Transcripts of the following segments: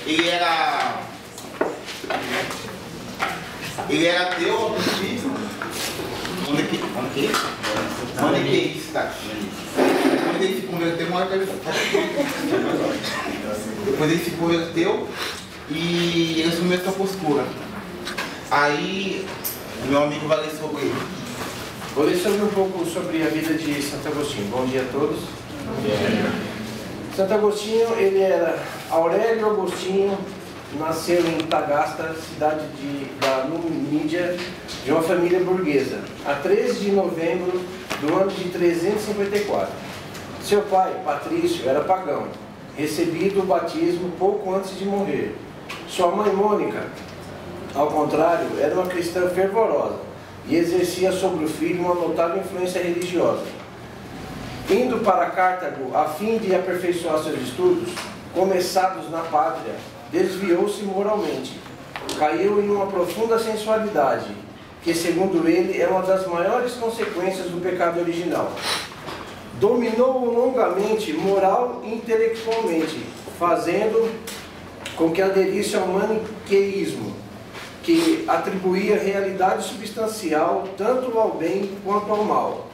ele era ateu ao princípio, maniqueísta. Quando ele se converteu, depois ele se converteu e ele assumiu essa postura. Aí, meu amigo vai ler sobre ele. Vou ler sobre um pouco sobre a vida de Santo Agostinho. Bom dia a todos. Santo Agostinho, ele era Aurélio Agostinho, nasceu em Tagasta, cidade da Numídia, de uma família burguesa, a 13 de novembro do ano de 354. Seu pai, Patrício, era pagão, recebido o batismo pouco antes de morrer. Sua mãe, Mônica, ao contrário, era uma cristã fervorosa e exercia sobre o filho uma notável influência religiosa. Indo para Cartago a fim de aperfeiçoar seus estudos, começados na pátria, desviou-se moralmente. Caiu em uma profunda sensualidade, que, segundo ele, é uma das maiores consequências do pecado original. Dominou-o longamente, moral e intelectualmente, fazendo com que aderisse ao maniqueísmo, que atribuía realidade substancial tanto ao bem quanto ao mal,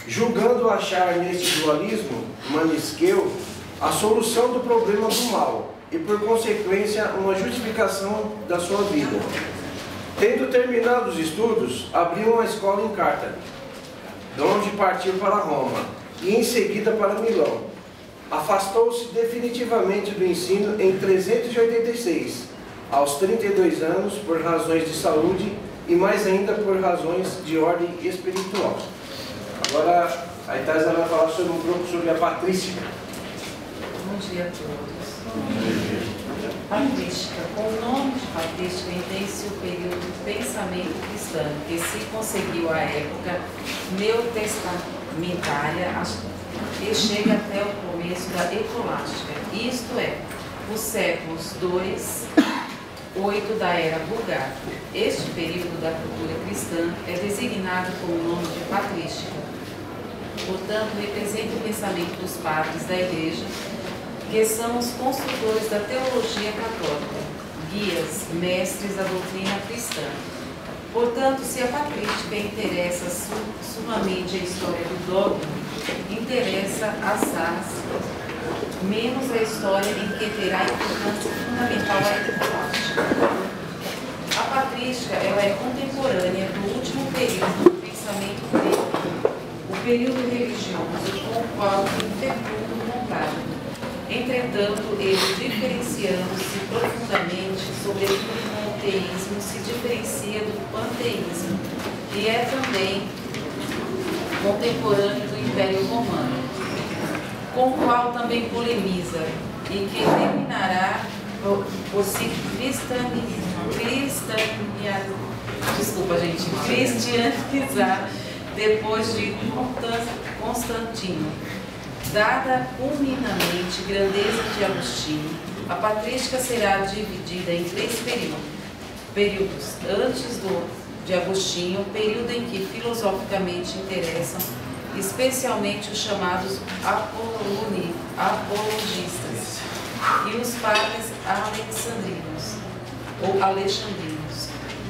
julgando achar neste dualismo maniqueu a solução do problema do mal e, por consequência, uma justificação da sua vida. Tendo terminado os estudos, abriu uma escola em Cartago, de onde partiu para Roma e em seguida para Milão. Afastou-se definitivamente do ensino em 386, aos 32 anos, por razões de saúde e mais ainda por razões de ordem espiritual. Agora, a Itália vai falar sobre um pouco sobre a patrística. Bom dia a todos. Patrística. Com o nome de patrística entende-se o período do pensamento cristão, que se conseguiu à época neotestamentária e chega até o começo da escolástica, isto é, os séculos 2, 8 da era vulgar. Este período da cultura cristã é designado com o nome de patrística. Portanto, representa o pensamento dos padres da Igreja, que são os construtores da teologia católica, guias, mestres da doutrina cristã. Portanto, se a patrística interessa sumamente a história do dogma, interessa assaz menos a história em que terá importância fundamental a escolástica. A patrística ela é contemporânea do último período do pensamento grego, o período religioso com o qual interpõe o contrário. Entretanto, ele, diferenciando-se profundamente, sobretudo o monoteísmo, se diferencia do panteísmo e é também contemporâneo do Império Romano, com o qual também polemiza e que terminará por se cristianizar depois de Constantino. Dada culminante grandeza de Agostinho, a patrística será dividida em 3 períodos. Antes de Agostinho, período em que filosoficamente interessam especialmente os chamados apologistas e os padres alexandrinos.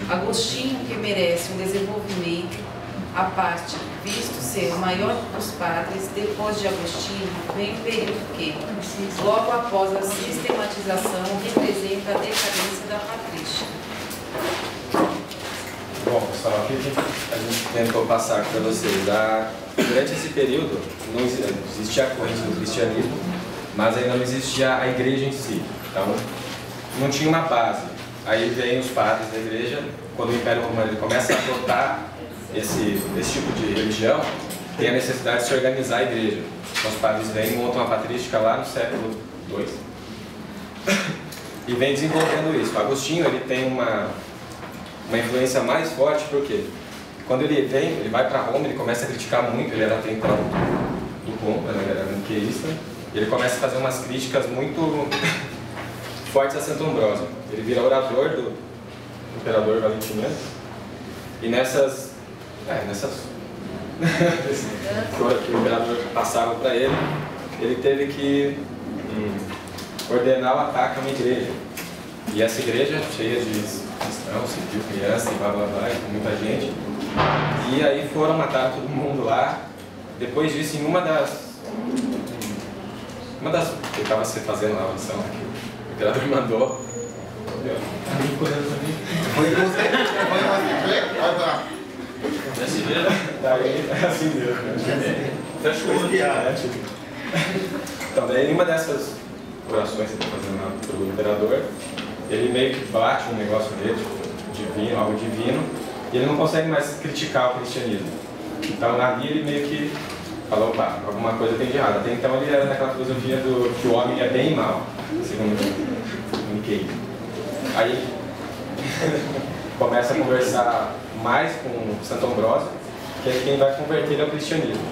Agostinho, que merece um desenvolvimento à parte, visto ser o maior dos padres. Depois de Agostinho vem o período que, logo após a sistematização, representa a decadência da patrística. Bom, pessoal, aqui a gente tentou passar para vocês. Durante esse período, não existia a corrente do cristianismo, mas ainda não existia a igreja em si. Então, não tinha uma base. Aí vem os padres da igreja, quando o Império Romano ele começa a adotar esse tipo de religião, tem a necessidade de se organizar a igreja. Então, os padres vêm e montam a patrística lá no século II. E vem desenvolvendo isso. O Agostinho ele tem uma influência mais forte, porque quando ele vem, ele vai para Roma, ele começa a criticar muito, ele era até então do contra, né? Ele era maniqueísta, e ele começa a fazer umas críticas muito fortes a Santo Ambrósio. Ele vira orador do imperador Valentiniano, e nessas que o imperador passava para ele, ele teve que ordenar o ataque a uma igreja. E essa igreja cheia de cristãos, civil, criança e blá blá blá, com muita gente. E aí foram matar todo mundo lá. Depois disso, em uma das eu estava fazendo lá a audição, o imperador me mandou. Foi você? Foi uma Daí, assim mesmo. Então, daí, em uma dessas orações que ele está fazendo lá para o imperador, ele meio que bate um negócio dele, divino, algo divino, e ele não consegue mais criticar o cristianismo. Então, ali ele meio que falou, opa, alguma coisa tem de errado. Até então ele era naquela filosofia do que o homem é bem e mal, segundo o Nikkei. Aí começa a conversar mais com Santo Ambrósio, que é quem vai converter ele ao cristianismo.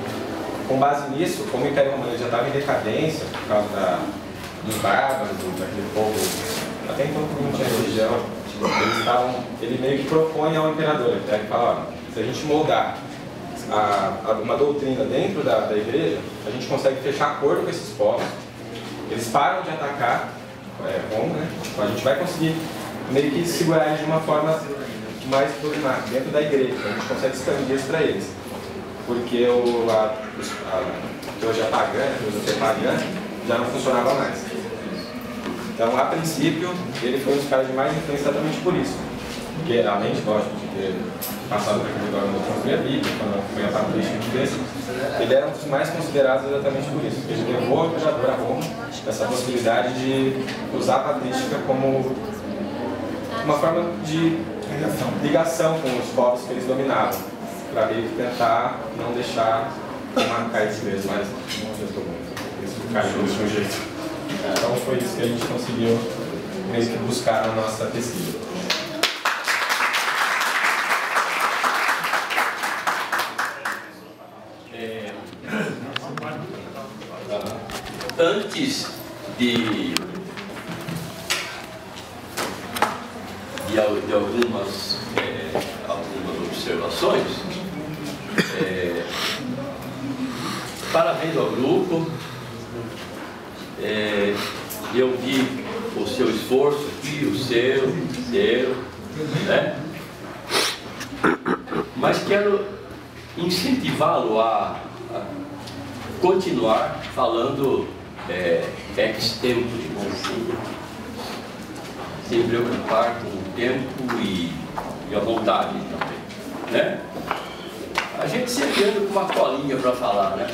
Com base nisso, como o Império Romano já estava em decadência por causa dos bárbaros, daquele povo, até então não tinha religião, ele meio que propõe ao imperador, ele fala, ó, se a gente moldar uma doutrina dentro da igreja, a gente consegue fechar acordo com esses povos, eles param de atacar Roma, né? A gente vai conseguir meio que segurar eles de uma forma mais problemática dentro da igreja, a gente consegue expandir isso para eles, porque a teologia pagã já não funcionava mais. Então, a princípio, ele foi um dos caras de mais influência exatamente por isso. Porque, além de, lógico, de ter passado por aquele programa da transferência bíblica, quando foi a patrística de Cristo, ele era um dos mais considerados exatamente por isso. Ele levou ao imperador a Roma essa possibilidade de usar a patrística como uma forma de ligação com os povos que eles dominavam, para meio que tentar não deixar marcar esses mesmos, mas não estou muito. Isso caiu do último jeito. Então foi isso que a gente conseguiu meio que buscar na nossa pesquisa. Antes de algumas observações, parabéns ao grupo. Eu vi o seu esforço aqui, o seu, né? Mas quero incentivá-lo a continuar falando ex-tempore, sem preocupar com o tempo e a vontade também, né? A gente sempre anda com uma colinha para falar, né?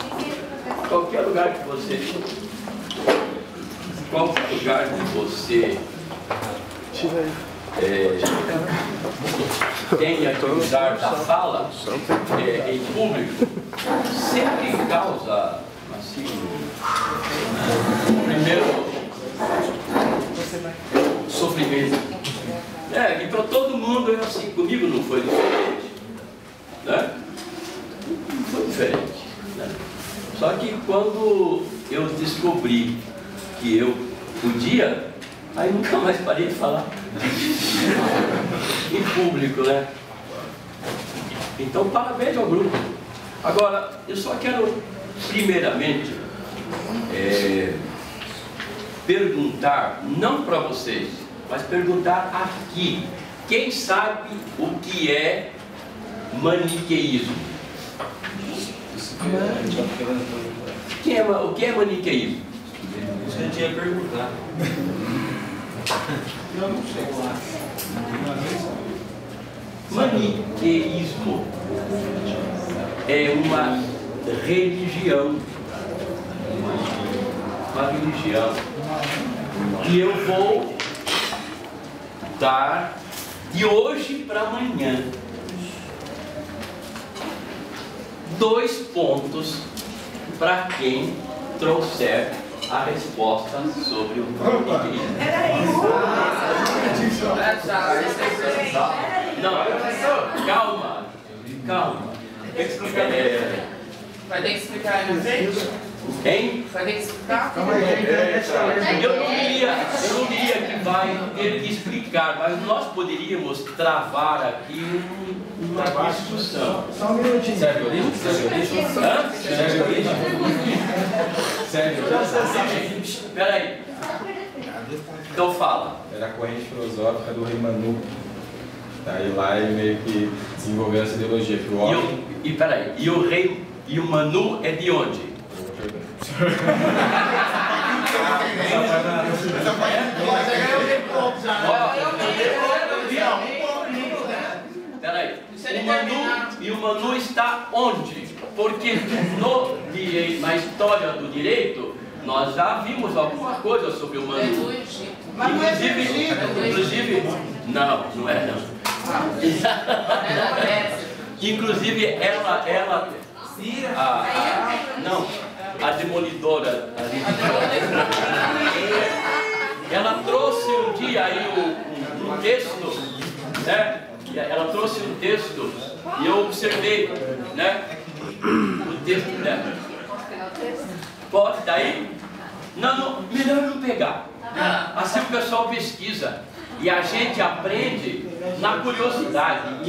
Qualquer lugar que você tenha que usar da fala em público, sempre causa assim, primeiro sofrimento. E para todo mundo é assim, comigo não foi diferente, né? Não foi diferente, né? Só que quando eu descobri que eu podia, aí nunca mais parei de falar em público, né? Então, parabéns ao grupo. Agora, eu só quero, primeiramente, perguntar, não para vocês, mas perguntar aqui, quem sabe o que é maniqueísmo? O que é maniqueísmo? Isso que a gente ia perguntar. Eu não sei. Maniqueísmo é uma religião. E eu vou dar de hoje para amanhã 2 pontos para quem trouxer a resposta sobre o maniqueísmo. Era isso. Não, calma. Vai ter que explicar aí na frente? Hein? Vai ter que explicar? Eu não diria que vai ter que explicar, mas nós poderíamos travar aqui uma discussão. Só um minutinho. Serve origem? Hã? Serve origem? Espera aí. Então fala. Era a corrente filosófica do rei Manu. Daí lá ele meio que desenvolveu essa ideologia que o homem... E peraí, e o rei, e o Manu é de onde? Peraí, o Manu está onde? Porque na história do direito, nós já vimos alguma coisa sobre o Manu. Inclusive, não é não. Inclusive a demolidora, ela trouxe um dia aí um texto, né? Ela trouxe um texto e eu observei, né? O texto dela. Pode daí? Não, melhor não pegar. Assim o pessoal pesquisa e a gente aprende na curiosidade.